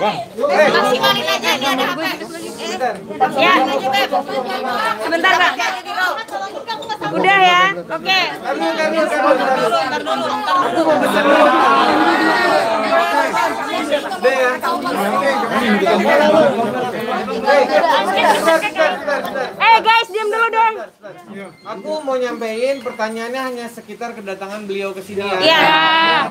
Maksimalin aja ini ada apa? Ya, sebentar Pak. Udah ya, oke. Guys, diam dulu dong. Aku mau nyampein pertanyaannya hanya sekitar kedatangan beliau ke sini ya. Iya.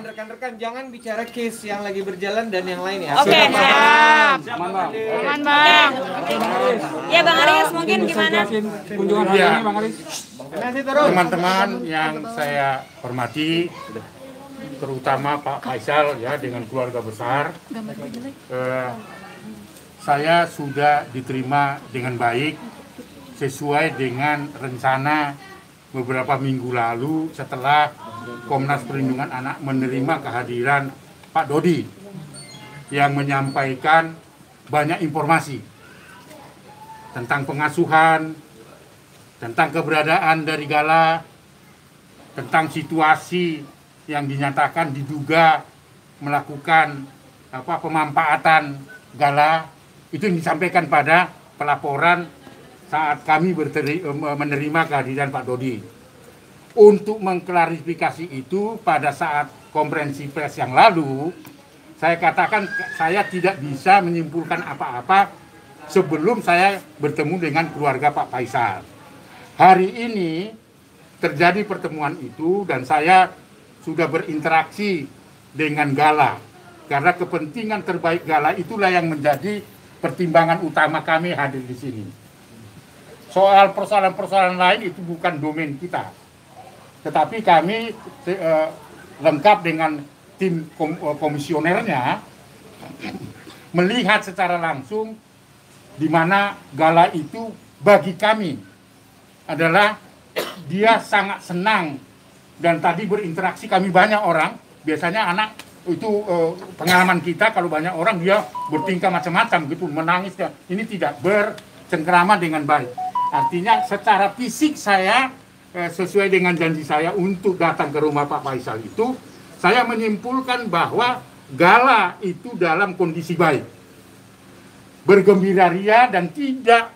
Rekan-rekan jangan bicara case yang lagi berjalan dan yang lain ya. Oke, siap. Aman, Bang. Ya, Bang Aris mungkin gimana? Kunjungan hari ini, Bang Aris. Teman-teman yang saya hormati, terutama Pak Faisal ya dengan keluarga besar, saya sudah diterima dengan baik sesuai dengan rencana beberapa minggu lalu setelah Komnas Perlindungan Anak menerima kehadiran Pak Dodi yang menyampaikan banyak informasi tentang pengasuhan, tentang keberadaan dari Gala, tentang situasi yang dinyatakan diduga melakukan pemanfaatan Gala. Itu yang disampaikan pada pelaporan saat kami menerima kehadiran Pak Dodi. Untuk mengklarifikasi itu pada saat konferensi pers yang lalu, saya katakan saya tidak bisa menyimpulkan apa-apa sebelum saya bertemu dengan keluarga Pak Faisal. Hari ini terjadi pertemuan itu dan saya sudah berinteraksi dengan Gala. Karena kepentingan terbaik Gala itulah yang menjadi pertimbangan utama kami hadir di sini. Soal persoalan-persoalan lain itu bukan domain kita. Tetapi kami lengkap dengan tim komisionernya melihat secara langsung di mana Gala itu bagi kami adalah dia sangat senang dan tadi berinteraksi kami banyak orang, biasanya anak itu pengalaman kita kalau banyak orang dia bertingkah macam-macam gitu, menangis. Ini tidak bercengkrama dengan baik. Artinya secara fisik saya sesuai dengan janji saya untuk datang ke rumah Pak Faisal itu, saya menyimpulkan bahwa Gala itu dalam kondisi baik, bergembira ria dan tidak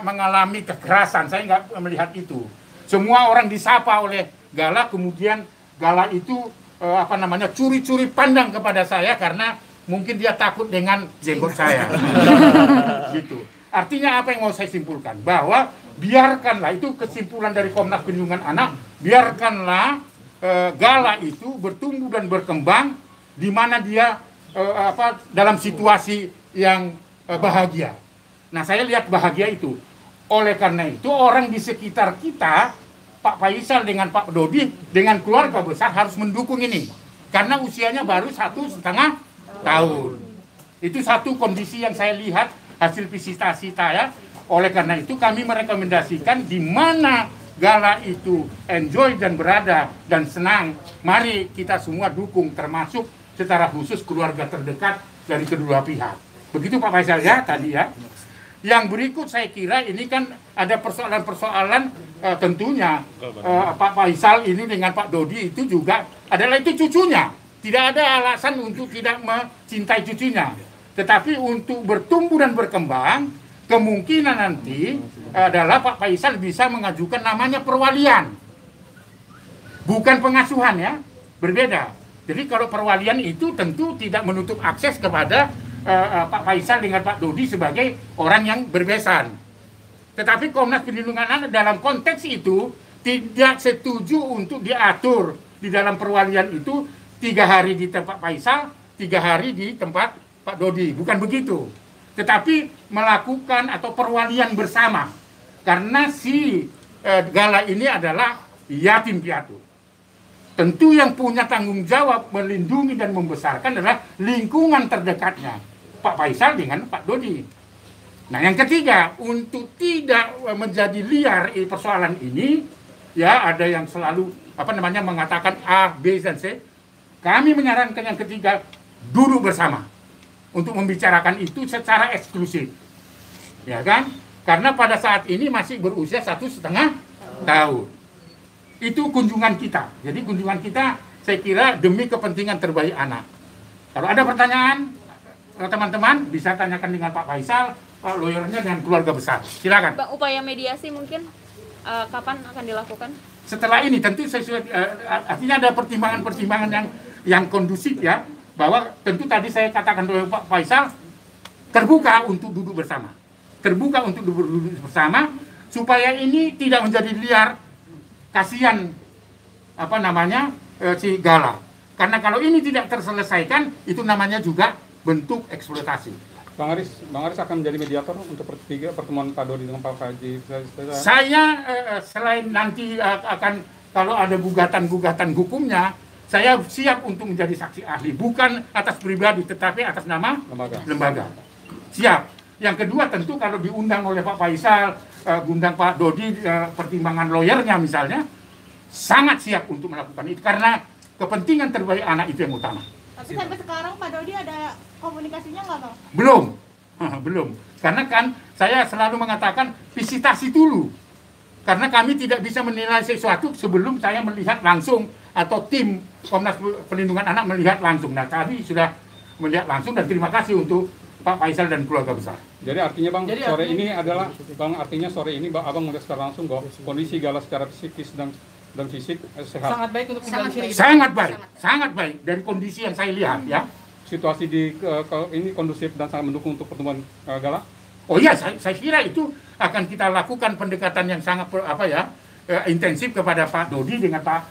mengalami kekerasan. Saya nggak melihat itu. Semua orang disapa oleh Gala, kemudian Gala itu curi-curi pandang kepada saya karena mungkin dia takut dengan jenggot saya. Gitu. Artinya apa yang mau saya simpulkan? Bahwa biarkanlah, itu kesimpulan dari Komnas Perlindungan Anak, biarkanlah Gala itu bertumbuh dan berkembang di mana dia dalam situasi yang bahagia. Nah, saya lihat bahagia itu. Oleh karena itu orang di sekitar kita, Pak Faisal dengan Pak Dodi dengan keluarga besar harus mendukung ini karena usianya baru 1,5 tahun. Itu satu kondisi yang saya lihat hasil visitasi saya. Oleh karena itu kami merekomendasikan di mana Gala itu enjoy dan berada dan senang, mari kita semua dukung, termasuk secara khusus keluarga terdekat dari kedua pihak. Begitu Pak Faisal ya tadi ya. Yang berikut saya kira ini kan ada persoalan-persoalan tentunya Pak Faisal ini dengan Pak Dodi itu juga adalah itu cucunya. Tidak ada alasan untuk tidak mencintai cucunya. Tetapi untuk bertumbuh dan berkembang, kemungkinan nanti adalah Pak Faisal bisa mengajukan namanya perwalian. Bukan pengasuhan ya, berbeda. Jadi kalau perwalian itu tentu tidak menutup akses kepada Pak Faisal dengan Pak Dodi sebagai orang yang berbesan. Tetapi Komnas Perlindungan Anak dalam konteks itu tidak setuju untuk diatur di dalam perwalian itu 3 hari di tempat Faisal, 3 hari di tempat Pak Dodi. Bukan begitu. Tetapi melakukan atau perwalian bersama. Karena si Gala ini adalah yatim piatu. Tentu yang punya tanggung jawab melindungi dan membesarkan adalah lingkungan terdekatnya, Pak Faisal dengan Pak Dodi. Nah, yang ketiga, untuk tidak menjadi liar persoalan ini, ya ada yang selalu mengatakan A, B, dan C. Kami menyarankan yang ketiga, duduk bersama untuk membicarakan itu secara eksklusif, ya kan? Karena pada saat ini masih berusia 1,5 tahun. Itu kunjungan kita. Jadi kunjungan kita, saya kira demi kepentingan terbaik anak. Kalau ada pertanyaan, teman-teman bisa tanyakan dengan Pak Faisal, Pak lawyernya dan keluarga besar. Silakan. Bang, upaya mediasi mungkin kapan akan dilakukan? Setelah ini tentu sesuai, artinya ada pertimbangan-pertimbangan yang kondusif ya, bahwa tentu tadi saya katakan oleh Pak Faisal terbuka untuk duduk bersama, supaya ini tidak menjadi liar. Kasihan si Gala, karena kalau ini tidak terselesaikan itu namanya juga bentuk eksploitasi. Bang Aris akan menjadi mediator untuk pertemuan Pak Dodi dengan Pak Haji. Saya selain nanti akan kalau ada gugatan hukumnya, saya siap untuk menjadi saksi ahli, bukan atas pribadi tetapi atas nama lembaga. Siap. Yang kedua tentu kalau diundang oleh Pak Faisal, undang Pak Dodi, pertimbangan lawyernya misalnya, sangat siap untuk melakukan itu karena kepentingan terbaik anak itu yang utama. Tapi sampai sekarang Pak Dodi ada komunikasinya nggak, Bang? Belum. Karena kan saya selalu mengatakan visitasi dulu. Karena kami tidak bisa menilai sesuatu sebelum saya melihat langsung atau tim Komnas Perlindungan Anak melihat langsung. Nah, kami sudah melihat langsung dan terima kasih untuk Pak Faisal dan keluarga besar. Jadi artinya Bang, artinya sore ini Abang melihat secara langsung bahwa kondisi Gala secara psikis dan fisik sehat. Sangat baik untuk kembali. Sangat baik dari kondisi yang saya lihat ya. Situasi ini kondusif dan sangat mendukung untuk pertemuan Gala. Oh iya, saya kira itu akan kita lakukan pendekatan yang sangat intensif kepada Pak Dodi dengan Pak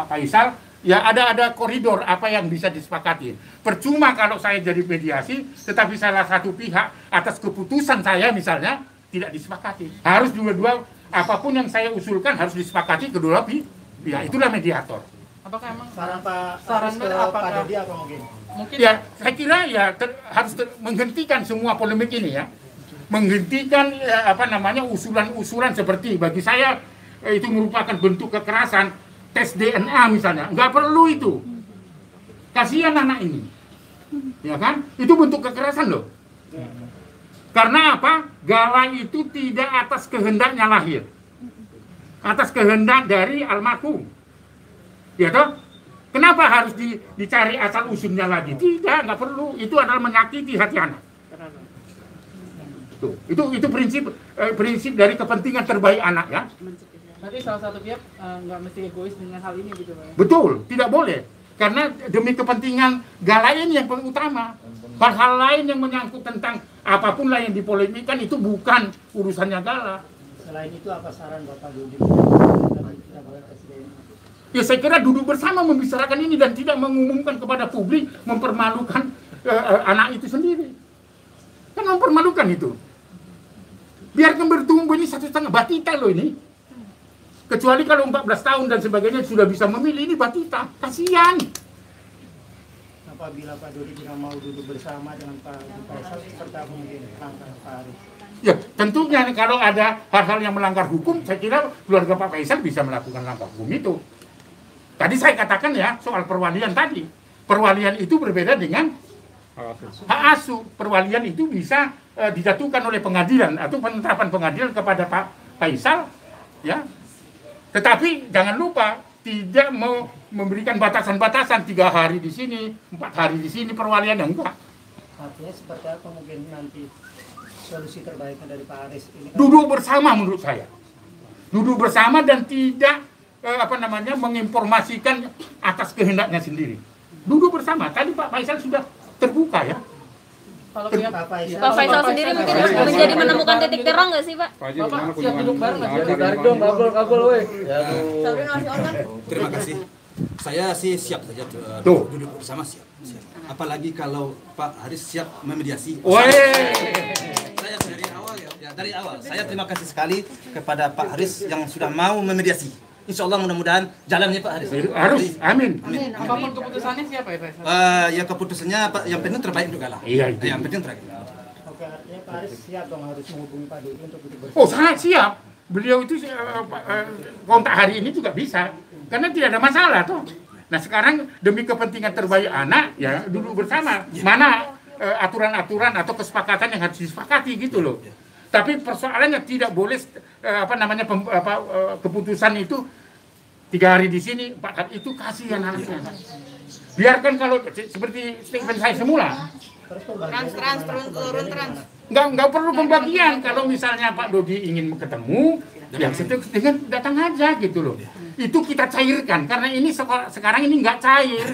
Faisal. Ya ada koridor apa yang bisa disepakati. Percuma kalau saya jadi mediasi, tetapi salah satu pihak atas keputusan saya misalnya tidak disepakati. Harus dua-dua apapun yang saya usulkan harus disepakati kedua pihak. Itulah mediator. Apakah emang saran apakah Pak Dodi apa mungkin? Mungkin ya saya kira ya harus menghentikan semua polemik ini ya. Menghentikan usulan-usulan seperti bagi saya itu merupakan bentuk kekerasan. Tes DNA misalnya, nggak perlu itu. Kasihan anak ini, ya kan? Itu bentuk kekerasan loh. Karena apa? Gala itu tidak atas kehendaknya lahir, atas kehendak dari almarhum. Ya toh? Kenapa harus dicari asal usulnya lagi? Tidak, nggak perlu. Itu adalah menyakiti hati anak. Itu prinsip dari kepentingan terbaik anak ya. nanti salah satu pihak nggak mesti egois dengan hal ini gitu Pak. Betul, tidak boleh. Karena demi kepentingan Gala ini yang paling utama. Hal-hal lain yang menyangkut tentang apapun lah yang dipolemikan itu bukan urusannya Gala. Selain itu apa saran Bapak Dodi? Ya saya kira duduk bersama membicarakan ini dan tidak mengumumkan kepada publik, mempermalukan anak itu sendiri. Kan mempermalukan itu. Biarkan bertumbuh ini 1,5 batita loh ini. Kecuali kalau 14 tahun dan sebagainya sudah bisa memilih, ini batita. Kasihan. Apabila Pak Dodi tidak mau duduk bersama dengan Pak Faisal, seperti apa mungkin langkah Pak Aris? Ya tentunya kalau ada hal-hal yang melanggar hukum, saya kira keluarga Pak Faisal bisa melakukan langkah hukum itu. Tadi saya katakan ya soal perwalian tadi. Perwalian itu berbeda dengan hak asuh. Perwalian itu bisa dijatuhkan oleh pengadilan atau penetapan pengadilan kepada Pak Faisal, ya. Tetapi jangan lupa tidak mau memberikan batasan-batasan 3 hari di sini, 4 hari di sini perwalian yang enggak. Artinya seperti apa mungkin nanti solusi terbaiknya dari Pak Aris ini? Duduk bersama menurut saya. Duduk bersama dan tidak menginformasikan atas kehendaknya sendiri. Duduk bersama. Tadi Pak Faisal sudah terbuka ya. Kalau pihak Pak Pak Faisal sendiri mungkin menjadi menemukan titik terang nggak sih Pak? Bapak siap duduk bareng nggak? Tarik dong, kabel weh. Terima kasih. Saya sih siap saja duduk bersama siap. Apalagi kalau Pak Haris siap memediasi. Saya dari awal saya terima kasih sekali kepada Pak Haris yang sudah mau memediasi. Insya Allah mudah-mudahan jalannya Pak Haris. Harus, amin. Apapun keputusannya siapa ya Pak? Ya keputusannya yang penting terbaik untuk Gala. Iya, itu. Yang penting terbaik. Oke, artinya Pak Aris siap dong harus menghubungi Pak Dodi untuk duduk bersama. Oh sangat siap. Beliau itu kontak hari ini juga bisa. Karena tidak ada masalah toh. Nah sekarang demi kepentingan terbaik anak ya duduk bersama. Mana aturan-aturan atau kesepakatan yang harus disepakati gitu loh. Tapi persoalannya tidak boleh keputusan itu 3 hari di sini, 4 hari itu kasihan anaknya. biarkan kalau seperti statement saya semula. Trans, turun trans. Nggak perlu pembagian. Kalau misalnya Pak Dodi ingin ketemu, yang dengan datang aja gitu loh. Itu kita cairkan karena ini sekarang ini nggak cair,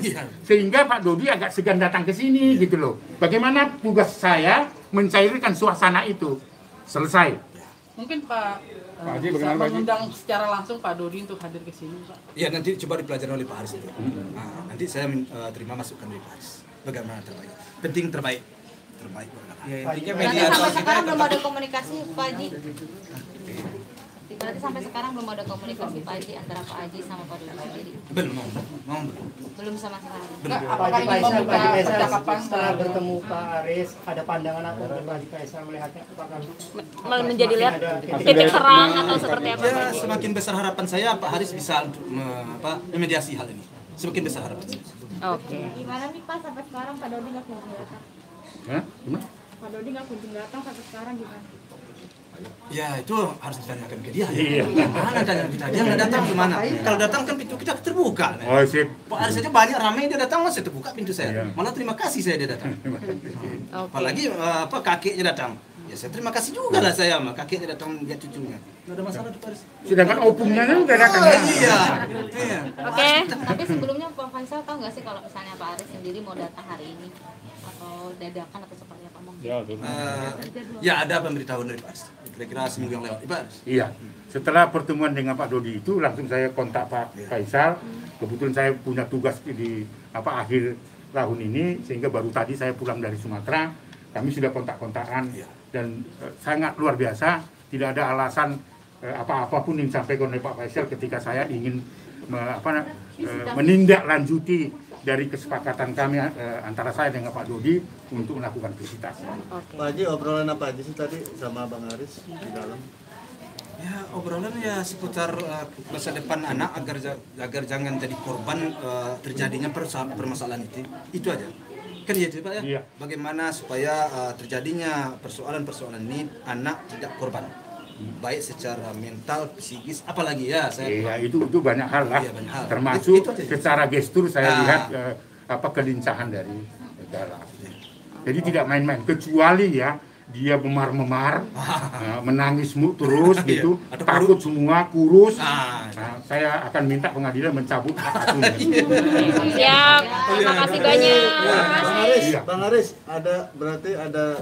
sehingga Pak Dodi agak segan datang ke sini gitu loh. Bagaimana tugas saya mencairkan suasana itu? Selesai. Mungkin Pak Haji, bagaimana Pak Haji? mengundang secara langsung Pak Dodi untuk hadir ke sini, Pak. Ya nanti coba dipelajari oleh Pak Haris itu. Nanti saya terima masukan dari Pak Haris. Bagaimana terbaik? Penting terbaik. Ya intinya Berarti mediator sampai kita sekarang belum ada komunikasi Pak Haji. Berarti sampai sekarang belum ada komunikasi Pak Haji antara Pak Haji sama Pak Dodi sendiri. Belum sama sekali. Pak Haji Faisal setelah bertemu Pak Aris, ada pandangan apa untuk Pak Haji Faisal melihatnya? Apakah Menjadi lihat titik terang atau seperti apa? Ya, semakin besar harapan saya Pak Haris bisa memediasi hal ini. Semakin besar harapan saya. Oke. Gimana nih Pak sampai sekarang Pak Dodi nggak kunjung datang? Hah? Gimana? Pak Dodi nggak kunjung datang sampai sekarang gimana? Ya itu harus ditanyakan ke dia. Iya. Mana tanya kita? Dia nggak datang gimana? Kalau datang kan pintu kita terbuka. Oh sip. Pak Aris saja banyak ramai dia datang masih terbuka pintu saya. Iya. Malah terima kasih saya dia datang. Apalagi kakeknya datang. Ya saya terima kasih juga lah saya sama kakeknya datang lihat cucunya. Nggak ada masalah Pak Aris. Sedangkan opungnya kan udah datang. Iya. Oke. Tapi sebelumnya Pak Faisal tahu nggak sih kalau misalnya Pak Aris sendiri mau datang hari ini atau dadakan atau seperti apa mungkin? Ya ada pemberitahuan dari Pak Aris. Kira-kira seminggu yang lewat Pak Aris. Iya. Setelah pertemuan dengan Pak Dodi itu langsung saya kontak Pak Faisal. Kebetulan saya punya tugas di akhir tahun ini sehingga baru tadi saya pulang dari Sumatera. Kami sudah kontak-kontakan dan sangat luar biasa. Tidak ada alasan apapun yang disampaikan oleh Pak Faisal ketika saya ingin menindaklanjuti dari kesepakatan kami antara saya dengan Pak Dodi untuk melakukan visitasi. Pak Haji, obrolan apa aja sih tadi sama Bang Aris di dalam? Ya obrolan ya seputar masa depan anak agar jangan jadi korban terjadinya permasalahan itu aja. Kan ya Pak ya. Iya. Bagaimana supaya terjadinya persoalan-persoalan ini anak tidak korban. Baik secara mental, psikis, apalagi ya saya. Iya, itu banyak hal lah. Iya, banyak hal. Termasuk Itu aja. secara gestur saya lihat kelincahan dari negara. Jadi tidak main-main kecuali ya dia memar-memar, menangis terus gitu, takut semua, kurus. Saya akan minta pengadilan mencabut hak asuhnya. Siap. Terima kasih banyak. Bang Aris, berarti ada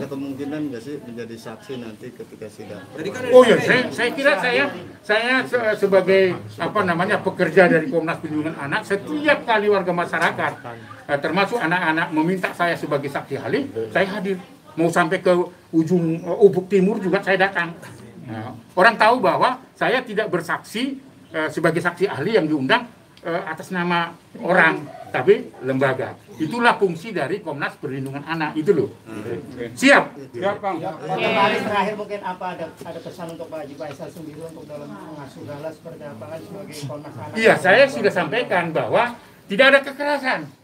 kemungkinan nggak sih menjadi saksi nanti ketika sidang? Oh ya, saya kira saya sebagai pekerja dari Komnas Perlindungan Anak, setiap kali warga masyarakat termasuk anak-anak meminta saya sebagai saksi ahli, saya hadir. Mau sampai ke ujung Ubuk Timur juga saya datang. Nah, orang tahu bahwa saya tidak bersaksi sebagai saksi ahli yang diundang atas nama orang, tapi lembaga. Itulah fungsi dari Komnas Perlindungan Anak itu loh. Siap. Siap, Bang. Terakhir mungkin apa ada pesan untuk Pak Haji Faisal sendiri untuk dalam mengasuh Gala seperti apa kan sebagai Komnas Anak? Iya, saya sudah sampaikan bahwa tidak ada kekerasan.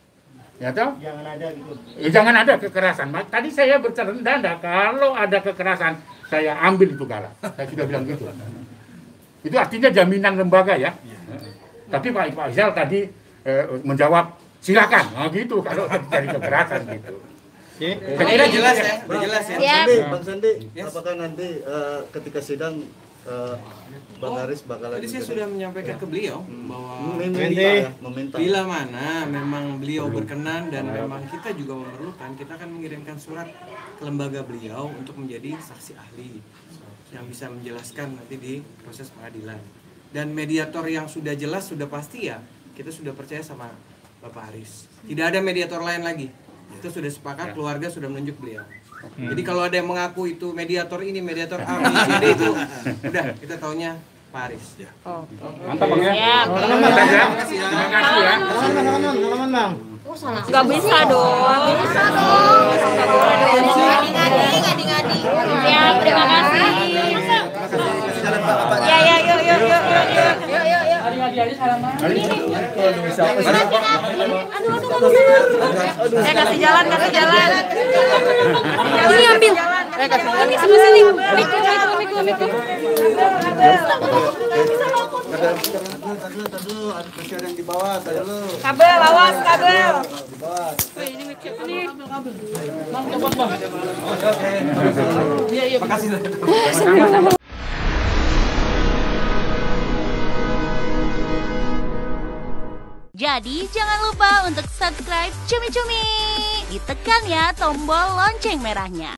Ya toh? Jangan ada gitu. Ya, jangan ada kekerasan. Tadi saya bercanda, kalau ada kekerasan saya ambil itu Gala. Saya sudah bilang gitu. Itu artinya jaminan lembaga ya. Tapi Pak Faisal tadi menjawab silakan. Nah gitu kalau dari kekerasan gitu. Saya kira jelas ya. Jelas ya. Bang Sandi, apakah nanti ketika sidang Bang Aris bakal Tadi saya sudah menyampaikan ke beliau bahwa meminta bila mana memang beliau berkenan dan memang kita juga memerlukan, kita akan mengirimkan surat ke lembaga beliau untuk menjadi saksi ahli yang bisa menjelaskan nanti di proses pengadilan. Dan mediator yang sudah jelas, sudah pasti ya, kita sudah percaya sama Bapak Aris. Tidak ada mediator lain lagi. Itu sudah sepakat, keluarga sudah menunjuk beliau. Jadi kalau ada yang mengaku itu mediator ini, mediator A, mediator itu, udah kita taunya Pak Aris. Mantap Bang ya. Terima kasih ya. Salaman Bang. Nggak bisa dong. Ngadi-ngadi. Siap, terima kasih. Ya, yuk. Adi salaman. Saya kasih jalan. Ini ambil. Ini sebelah sini. Miku. Tadu, masih ada yang di bawah, tadu. Kabel, awas kabel. Di bawah. Jadi jangan lupa untuk subscribe Cumi Cumi. Ditekan ya tombol lonceng merahnya.